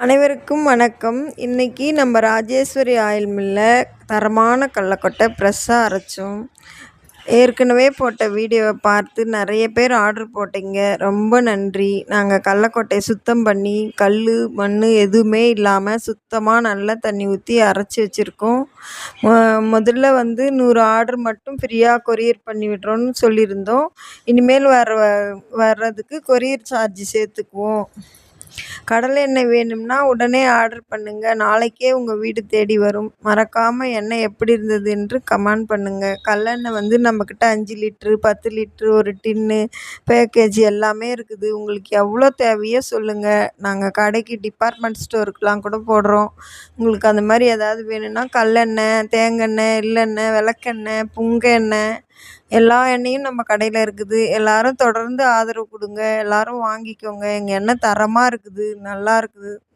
அனைவருக்கும் வணக்கம். இன்னைக்கு நம்ம ராஜேஸ்வரி ஆயில் மில்ல தரமான கடலக்கொட்டை ஃப்ரெஷ்ஷாக அரைச்சோம். ஏற்கனவே போட்ட வீடியோவை பார்த்து நிறைய பேர் ஆர்டர் போட்டீங்க. ரொம்ப நன்றி. நாங்கள் கடலக்கொட்டையை சுத்தம் பண்ணி கல் மண் எதுவுமே இல்லாமல் சுத்தமாக நல்ல தண்ணி ஊற்றி அரைச்சி வச்சுருக்கோம். முதல்ல 100 ஆர்டர் மட்டும் ஃப்ரீயாக கொரியர் பண்ணி விடுறோன்னு சொல்லியிருந்தோம். இனிமேல் வர்றதுக்கு கொரியர் சார்ஜ் சேர்த்துக்குவோம். கடலை எண்ணெய் வேணும்னா உடனே ஆர்டர் பண்ணுங்கள். நாளைக்கே உங்கள் வீடு தேடி வரும். மறக்காமல் எண்ணெய் எப்படி இருந்தது என்று கமெண்ட் பண்ணுங்கள். கடலெண்ணெய் நம்மக்கிட்ட 5 லிட்ரு 10 லிட்ரு ஒரு டின்னு பேக்கேஜ் எல்லாமே இருக்குது. உங்களுக்கு எவ்வளோ தேவையோ சொல்லுங்கள். நாங்கள் கடைக்கு டிபார்ட்மெண்ட் ஸ்டோருக்கெலாம் கூட போடுறோம். உங்களுக்கு அந்த மாதிரி ஏதாவது வேணும்னா கடலெண்ணெய், தேங்காய், எள்ளெண்ணெய், விளக்கெண்ணெய், புங்க எண்ணெய் எல்லா எண்ணெயும் நம்ம கடையில் இருக்குது. எல்லாரும் தொடர்ந்து ஆதரவு கொடுங்க. எல்லாரும் வாங்கிக்கோங்க. எங்கள் எண்ணெய் தரமாக இருக்குது, நல்லா இருக்குது.